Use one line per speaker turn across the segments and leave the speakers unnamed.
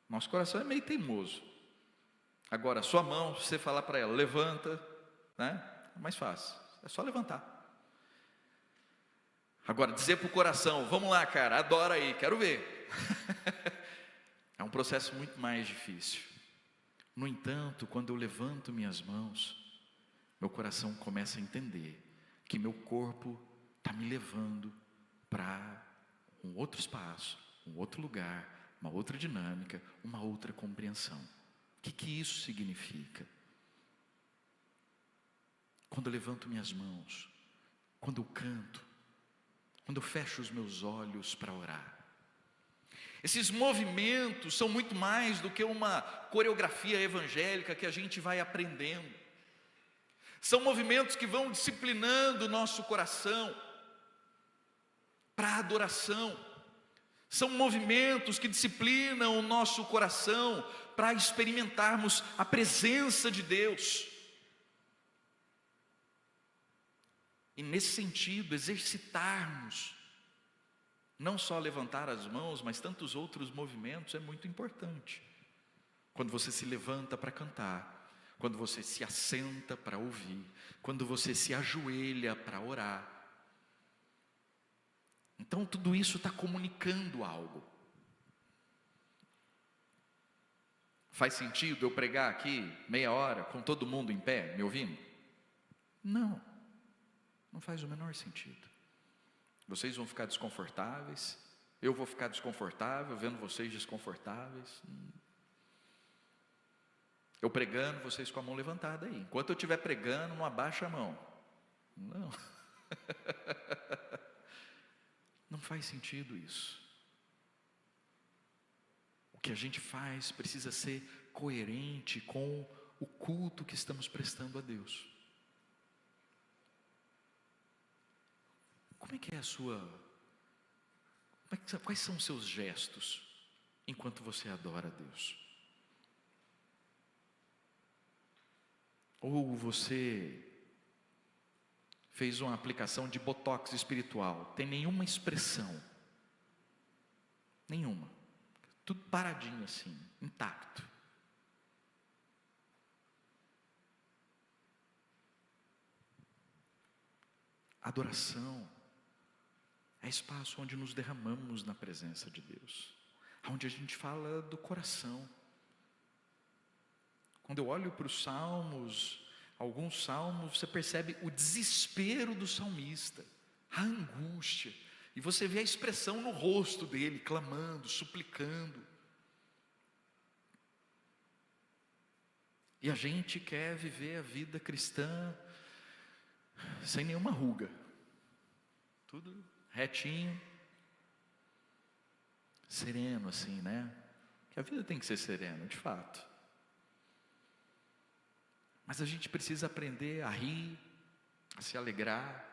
Nosso coração é meio teimoso. Agora, sua mão, se você falar para ela, levanta, né? É mais fácil, é só levantar. Agora, dizer para o coração, vamos lá, cara, adora aí, quero ver. É um processo muito mais difícil. No entanto, quando eu levanto minhas mãos, meu coração começa a entender que meu corpo está me levando para um outro espaço, um outro lugar, uma outra dinâmica, uma outra compreensão. O que isso significa? Quando eu levanto minhas mãos, quando eu canto, quando eu fecho os meus olhos para orar. Esses movimentos são muito mais do que uma coreografia evangélica que a gente vai aprendendo. São movimentos que vão disciplinando o nosso coração para a adoração. São movimentos que disciplinam o nosso coração para experimentarmos a presença de Deus. E nesse sentido, exercitarmos, não só levantar as mãos, mas tantos outros movimentos é muito importante. Quando você se levanta para cantar, quando você se assenta para ouvir, quando você se ajoelha para orar. Então tudo isso está comunicando algo. Faz sentido eu pregar aqui meia hora com todo mundo em pé, me ouvindo? Não, não faz o menor sentido. Vocês vão ficar desconfortáveis, eu vou ficar desconfortável vendo vocês desconfortáveis. Eu pregando, vocês com a mão levantada aí. Enquanto eu estiver pregando, não abaixa a mão. Não. Não faz sentido isso. O que a gente faz precisa ser coerente com o culto que estamos prestando a Deus. Como é que é a sua... Quais são os seus gestos enquanto você adora a Deus? Ou você fez uma aplicação de botox espiritual, tem nenhuma expressão, nenhuma, tudo paradinho assim, intacto. Adoração é espaço onde nos derramamos na presença de Deus, onde a gente fala do coração. Quando eu olho para os salmos, alguns salmos, você percebe o desespero do salmista, a angústia, e você vê a expressão no rosto dele, clamando, suplicando. E a gente quer viver a vida cristã sem nenhuma ruga, tudo retinho, sereno assim, né? Que a vida tem que ser serena, de fato. Mas a gente precisa aprender a rir, a se alegrar,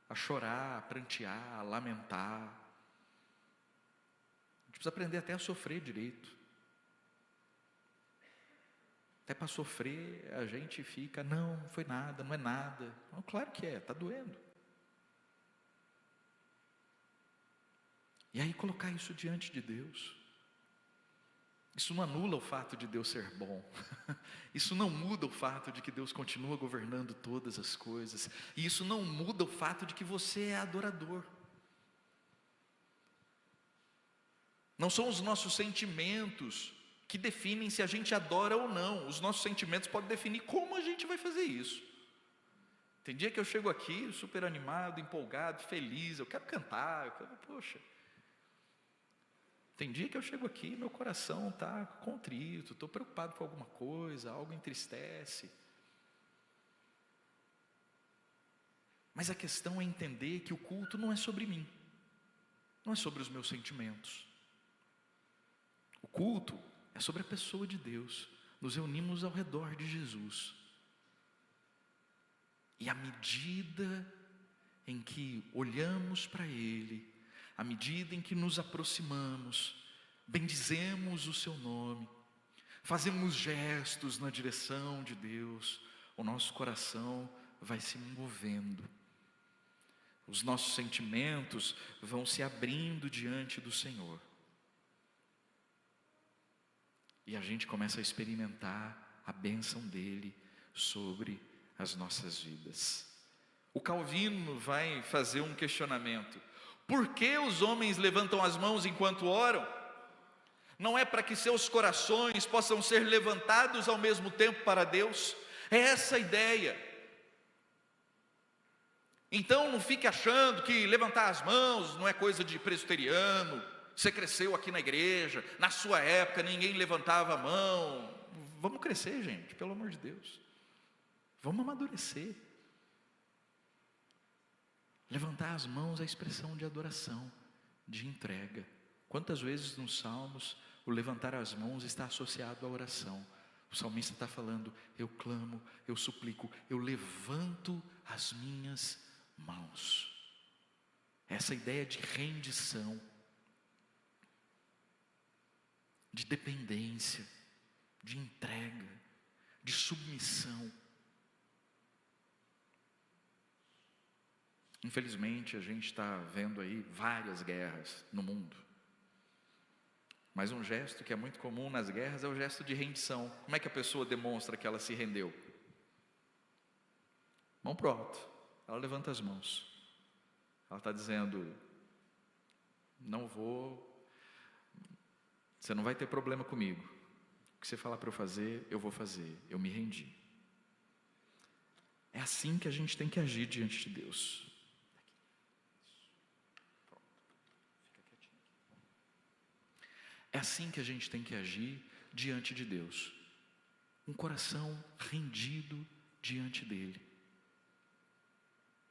a chorar, a prantear, a lamentar. A gente precisa aprender até a sofrer direito. Até para sofrer a gente fica, não foi nada, não é nada. Não, claro que é, está doendo. E aí colocar isso diante de Deus. Isso não anula o fato de Deus ser bom. Isso não muda o fato de que Deus continua governando todas as coisas. E isso não muda o fato de que você é adorador. Não são os nossos sentimentos que definem se a gente adora ou não. Os nossos sentimentos podem definir como a gente vai fazer isso. Tem dia que eu chego aqui super animado, empolgado, feliz, eu quero cantar, poxa. Tem dia que eu chego aqui e meu coração está contrito, estou preocupado com alguma coisa, algo entristece. Mas a questão é entender que o culto não é sobre mim, não é sobre os meus sentimentos. O culto é sobre a pessoa de Deus. Nos reunimos ao redor de Jesus. E à medida em que olhamos para Ele, à medida em que nos aproximamos, bendizemos o seu nome, fazemos gestos na direção de Deus, o nosso coração vai se movendo, os nossos sentimentos vão se abrindo diante do Senhor. e a gente começa a experimentar a bênção dele sobre as nossas vidas. O Calvino vai fazer um questionamento: por que os homens levantam as mãos enquanto oram? Não é para que seus corações possam ser levantados ao mesmo tempo para Deus? É essa a ideia. Então não fique achando que levantar as mãos não é coisa de presbiteriano. Você cresceu aqui na igreja, na sua época ninguém levantava a mão. Vamos crescer, gente, pelo amor de Deus. Vamos amadurecer. Levantar as mãos é expressão de adoração, de entrega. Quantas vezes nos Salmos o levantar as mãos está associado à oração? O salmista está falando: eu clamo, eu suplico, eu levanto as minhas mãos. Essa ideia de rendição, de dependência, de entrega, de submissão. Infelizmente a gente está vendo aí várias guerras no mundo. Mas um gesto que é muito comum nas guerras é o gesto de rendição. Como é que a pessoa demonstra que ela se rendeu? Mão pro alto. Ela levanta as mãos. Ela está dizendo: não vou, você não vai ter problema comigo. O que você falar para eu fazer, eu vou fazer. Eu me rendi. É assim que a gente tem que agir diante de Deus. É assim que a gente tem que agir diante de Deus. Um coração rendido diante dele.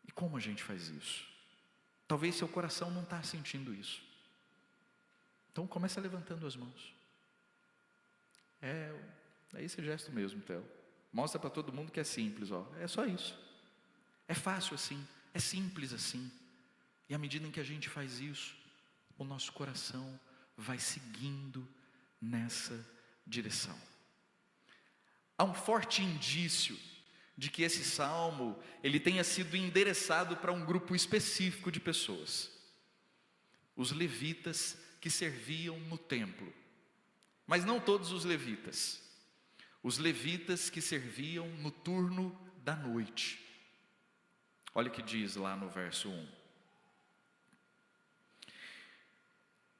E como a gente faz isso? Talvez seu coração não está sentindo isso. Então começa levantando as mãos. É esse gesto mesmo, Theo. Mostra para todo mundo que é simples, ó. É só isso. É fácil assim, é simples assim. E à medida em que a gente faz isso, o nosso coração vai seguindo nessa direção. Há um forte indício de que esse salmo ele tenha sido endereçado para um grupo específico de pessoas. Os levitas que serviam no templo. Mas não todos os levitas. Os levitas que serviam no turno da noite. Olha o que diz lá no verso 1.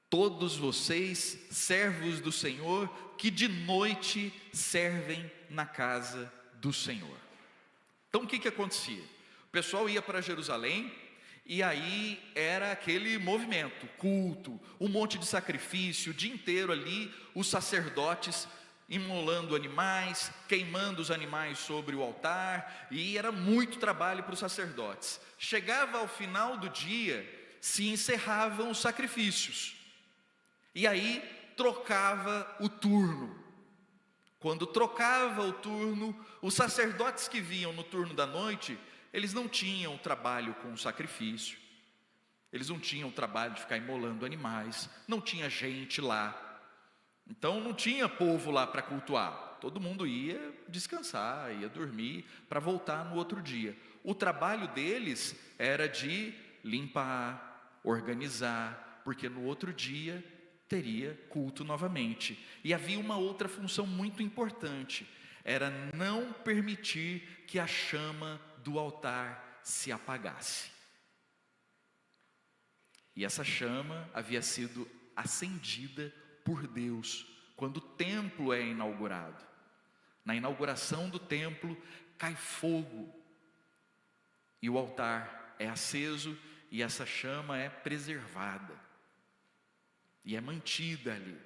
Todos vocês, servos do Senhor, que de noite servem na casa do Senhor. Então o que acontecia? O pessoal ia para Jerusalém, e aí era aquele movimento, culto, um monte de sacrifício, o dia inteiro ali, os sacerdotes imolando animais, queimando os animais sobre o altar, e era muito trabalho para os sacerdotes. Chegava ao final do dia, se encerravam os sacrifícios. E aí trocava o turno. Quando trocava o turno, os sacerdotes que vinham no turno da noite, eles não tinham trabalho com o sacrifício, eles não tinham trabalho de ficar imolando animais, não tinha gente lá, então não tinha povo lá para cultuar, todo mundo ia descansar, ia dormir, para voltar no outro dia. O trabalho deles era de limpar, organizar, porque no outro dia teria culto novamente. E havia uma outra função muito importante, era não permitir que a chama do altar se apagasse. E essa chama havia sido acendida por Deus quando o templo é inaugurado. Na inauguração do templo cai fogo e o altar é aceso e essa chama é preservada e é mantida ali.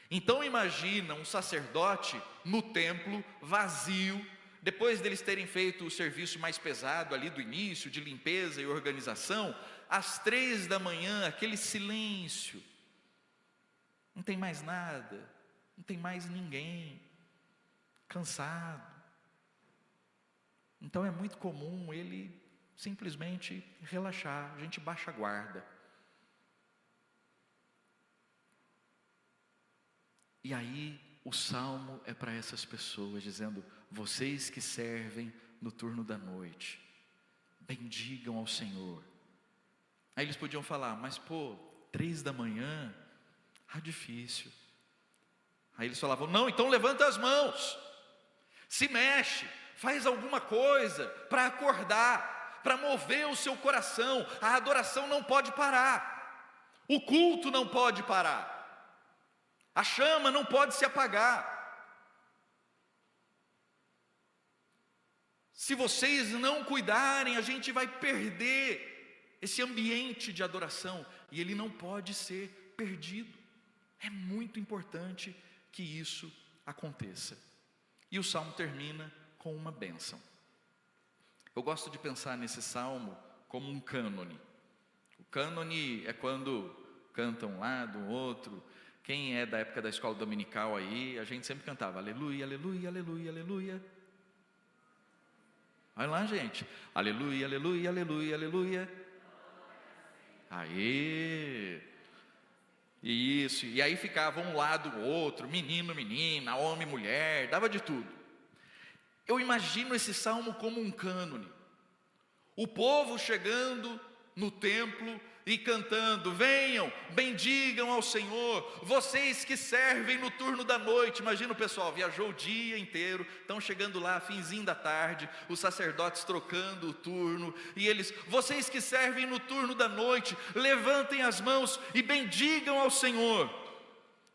Então imagina um sacerdote no templo vazio, depois deles terem feito o serviço mais pesado ali do início, de limpeza e organização, às 3 da manhã, aquele silêncio, não tem mais nada, não tem mais ninguém, cansado. Então é muito comum ele simplesmente relaxar, a gente baixa a guarda. E aí o salmo é para essas pessoas, dizendo: vocês que servem no turno da noite, bendigam ao Senhor. Aí eles podiam falar: mas 3 da manhã, difícil, Aí eles falavam: não, então levanta as mãos, se mexe, faz alguma coisa para acordar, para mover o seu coração. A adoração não pode parar, o culto não pode parar, a chama não pode se apagar. Se vocês não cuidarem, a gente vai perder esse ambiente de adoração, e ele não pode ser perdido. É muito importante que isso aconteça. E o salmo termina com uma bênção. Eu gosto de pensar nesse salmo como um cânone. O cânone é quando cantam um lado, o outro. Quem é da época da escola dominical aí, a gente sempre cantava aleluia, aleluia, aleluia, aleluia. Olha lá, gente, aleluia, aleluia, aleluia, aleluia. Aê! Isso, e aí ficava um lado, o outro, menino, menina, homem, mulher, dava de tudo. Eu imagino esse salmo como um cânone. O povo chegando no templo e cantando: venham, bendigam ao Senhor, vocês que servem no turno da noite. Imagina o pessoal, viajou o dia inteiro, estão chegando lá, finzinho da tarde, os sacerdotes trocando o turno, e eles: vocês que servem no turno da noite, levantem as mãos e bendigam ao Senhor.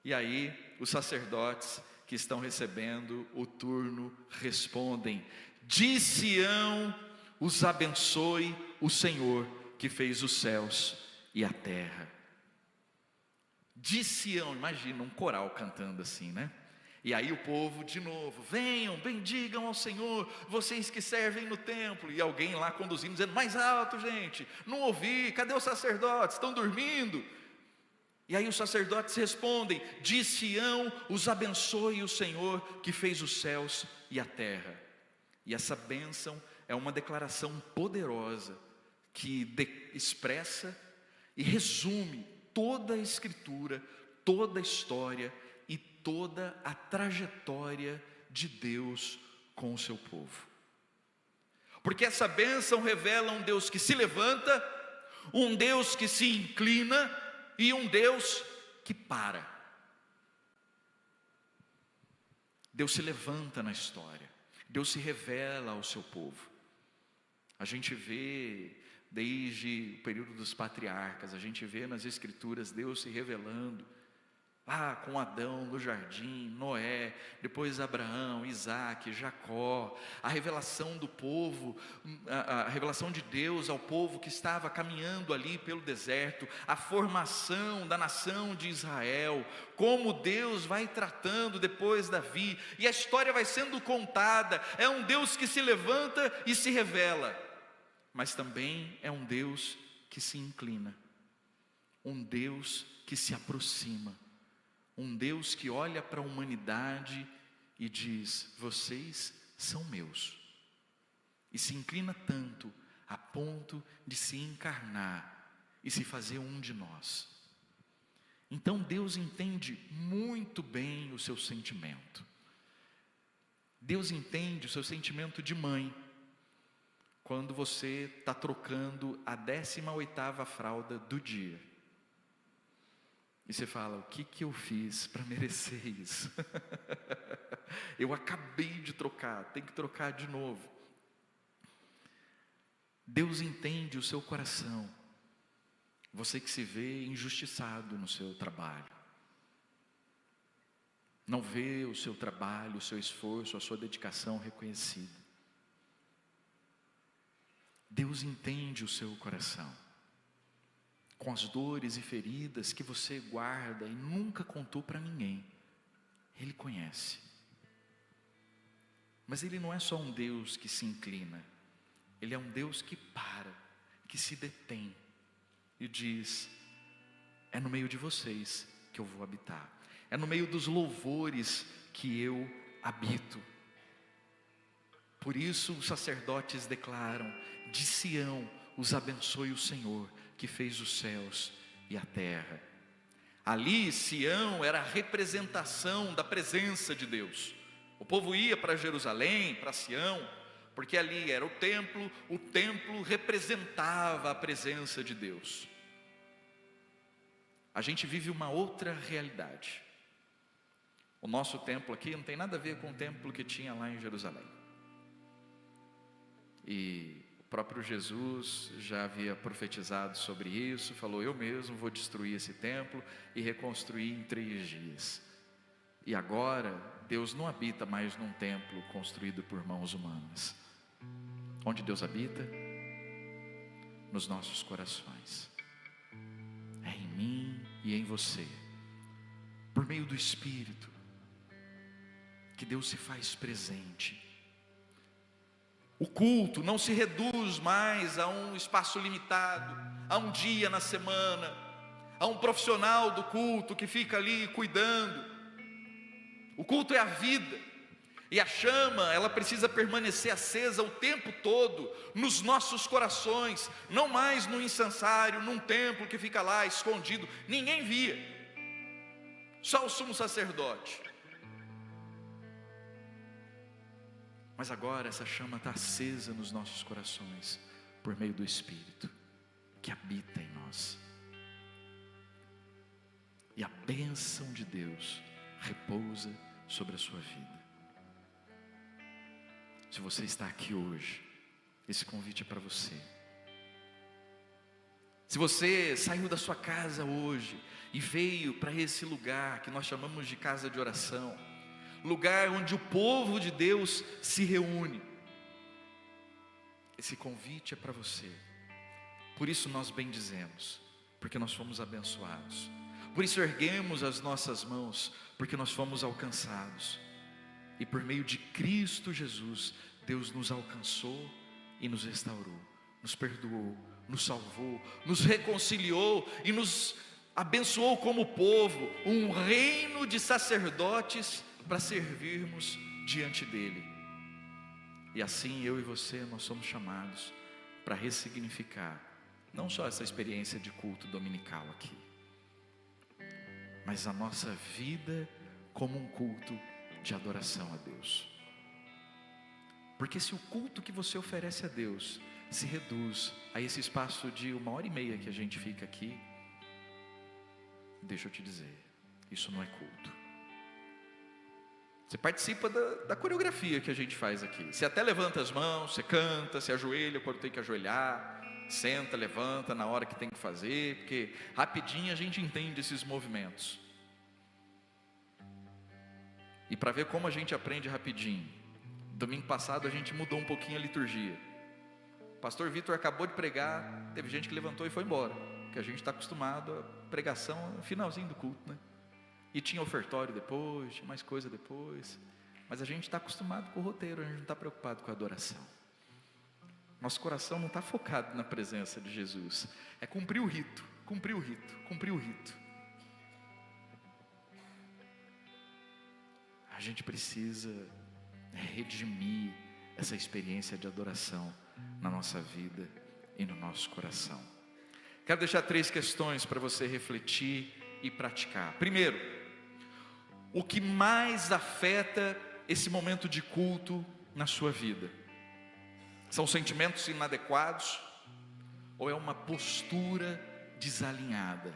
E aí, os sacerdotes que estão recebendo o turno respondem: de Sião os abençoe o Senhor, que fez os céus e a terra. De Sião, imagina um coral cantando assim, né? E aí o povo de novo: venham, bendigam ao Senhor, vocês que servem no templo. E alguém lá conduzindo, dizendo: mais alto, gente, não ouvi, cadê os sacerdotes? Estão dormindo? E aí os sacerdotes respondem: de Sião os abençoe o Senhor, que fez os céus e a terra. E essa bênção é uma declaração poderosa que expressa e resume toda a Escritura, toda a história e toda a trajetória de Deus com o seu povo. Porque essa bênção revela um Deus que se levanta, um Deus que se inclina e um Deus que para. Deus se levanta na história, Deus se revela ao seu povo. A gente vê desde o período dos patriarcas, a gente vê nas Escrituras Deus se revelando, com Adão no jardim, Noé, depois Abraão, Isaac, Jacó, a revelação do povo, a revelação de Deus ao povo que estava caminhando ali pelo deserto, a formação da nação de Israel, como Deus vai tratando depois Davi, e a história vai sendo contada. É um Deus que se levanta e se revela, mas também é um Deus que se inclina, um Deus que se aproxima, um Deus que olha para a humanidade e diz: vocês são meus, e se inclina tanto a ponto de se encarnar e se fazer um de nós. Então Deus entende muito bem o seu sentimento. Deus entende o seu sentimento de mãe, quando você está trocando a 18ª fralda do dia, e você fala: o que eu fiz para merecer isso? Eu acabei de trocar, tem que trocar de novo. Deus entende o seu coração. Você que se vê injustiçado no seu trabalho, não vê o seu trabalho, o seu esforço, a sua dedicação reconhecida. Deus entende o seu coração, com as dores e feridas que você guarda e nunca contou para ninguém. Ele conhece. Mas Ele não é só um Deus que se inclina, Ele é um Deus que para, que se detém e diz: é no meio de vocês que eu vou habitar, é no meio dos louvores que eu habito. Por isso os sacerdotes declaram: de Sião os abençoe o Senhor, que fez os céus e a terra. Ali Sião era a representação da presença de Deus. O povo ia para Jerusalém, para Sião, porque ali era o templo representava a presença de Deus. A gente vive uma outra realidade. O nosso templo aqui não tem nada a ver com o templo que tinha lá em Jerusalém. E o próprio Jesus já havia profetizado sobre isso, falou: eu mesmo vou destruir esse templo e reconstruir em 3 dias. E agora, Deus não habita mais num templo construído por mãos humanas. Onde Deus habita? Nos nossos corações. É em mim e em você, por meio do Espírito, que Deus se faz presente. O culto não se reduz mais a um espaço limitado, a um dia na semana, a um profissional do culto que fica ali cuidando. O culto é a vida, e a chama, ela precisa permanecer acesa o tempo todo, nos nossos corações, não mais no incensário, num templo que fica lá escondido, ninguém via, só o sumo sacerdote. Mas agora essa chama está acesa nos nossos corações, por meio do Espírito, que habita em nós. E a bênção de Deus repousa sobre a sua vida. Se você está aqui hoje, esse convite é para você. Se você saiu da sua casa hoje e veio para esse lugar que nós chamamos de casa de oração, lugar onde o povo de Deus se reúne, esse convite é para você. Por isso nós bendizemos, porque nós fomos abençoados. Por isso erguemos as nossas mãos, porque nós fomos alcançados. E por meio de Cristo Jesus, Deus nos alcançou e nos restaurou, nos perdoou, nos salvou, nos reconciliou e nos abençoou como povo, um reino de sacerdotes para servirmos diante dele. E assim eu e você, nós somos chamados para ressignificar não só essa experiência de culto dominical aqui, mas a nossa vida como um culto de adoração a Deus. Porque se o culto que você oferece a Deus se reduz a esse espaço de 1h30 que a gente fica aqui, deixa eu te dizer, isso não é culto. Você participa da coreografia que a gente faz aqui. Você até levanta as mãos, você canta, você ajoelha quando tem que ajoelhar, senta, levanta na hora que tem que fazer, porque rapidinho a gente entende esses movimentos. E para ver como a gente aprende rapidinho, domingo passado a gente mudou um pouquinho a liturgia. O pastor Vitor acabou de pregar, teve gente que levantou e foi embora, porque a gente está acostumado a pregação no finalzinho do culto, né? E tinha ofertório depois, tinha mais coisa depois, mas a gente está acostumado com o roteiro, a gente não está preocupado com a adoração. Nosso coração não está focado na presença de Jesus, é cumprir o rito, cumprir o rito, cumprir o rito. A gente precisa redimir essa experiência de adoração na nossa vida e no nosso coração. Quero deixar 3 questões para você refletir e praticar. Primeiro, o que mais afeta esse momento de culto na sua vida? São sentimentos inadequados ou é uma postura desalinhada?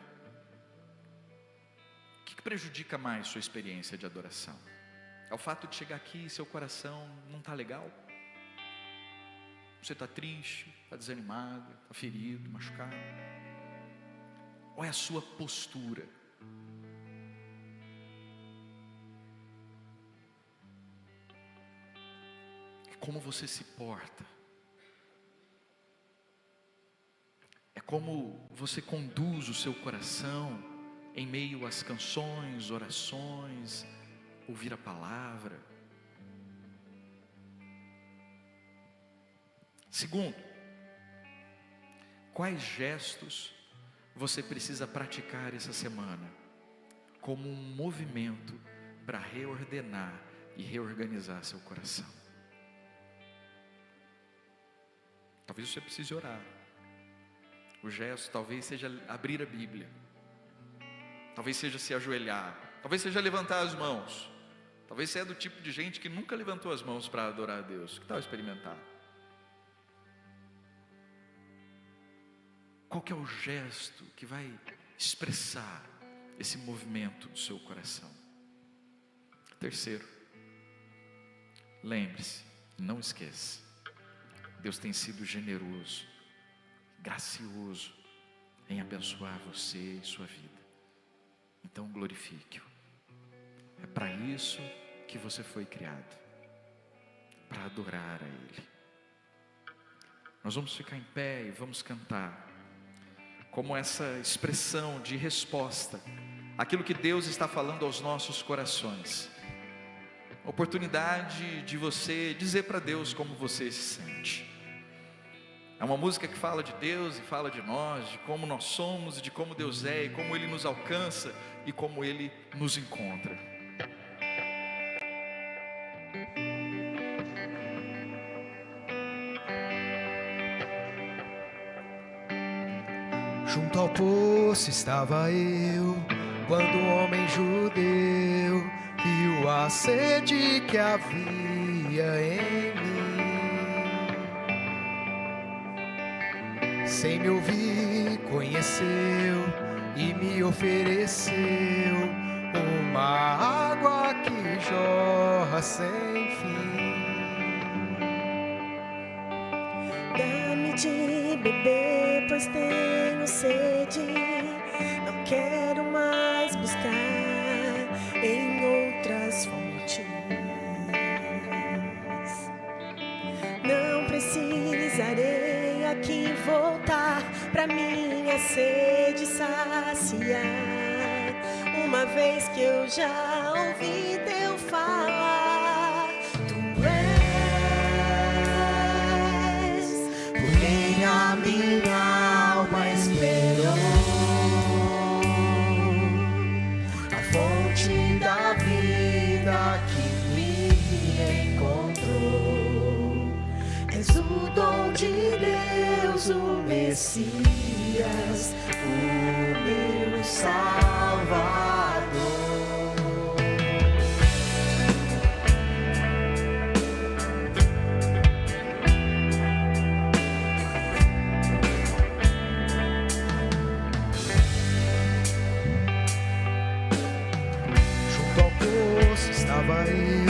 O que prejudica mais sua experiência de adoração? É o fato de chegar aqui e seu coração não está legal? Você está triste, está desanimado, está ferido, machucado? Ou é a sua postura? É como você se porta. É como você conduz o seu coração em meio às canções, orações, ouvir a palavra. Segundo, quais gestos você precisa praticar essa semana como um movimento para reordenar e reorganizar seu coração? Talvez você precise orar. O gesto talvez seja abrir a Bíblia, talvez seja se ajoelhar, talvez seja levantar as mãos. Talvez você é do tipo de gente que nunca levantou as mãos para adorar a Deus. Que tal experimentar? Qual que é o gesto que vai expressar esse movimento do seu coração? Terceiro, lembre-se, não esqueça, Deus tem sido generoso, gracioso em abençoar você e sua vida. Então glorifique-o. É para isso que você foi criado, para adorar a Ele. Nós vamos ficar em pé e vamos cantar como essa expressão de resposta àquilo que Deus está falando aos nossos corações. Oportunidade de você dizer para Deus como você se sente. É uma música que fala de Deus e fala de nós, de como nós somos e de como Deus é, e como Ele nos alcança e como Ele nos encontra.
Junto ao poço estava eu, quando o homem judeu viu a sede que havia em mim. Sem me ouvir, conheceu e me ofereceu uma água que jorra sem fim.
Dá-me de beber, pois tenho sede. Não quero mais buscar em outras fontes. Não precisarei aqui voltar pra minha sede saciar, uma vez que eu já ouvi teu falar. Tu és por quem a minha alma esperou, a fonte da vida que me encontrou. És o dom de Deus, o Messias, o meu Salvador.
Junto ao poço estava eu,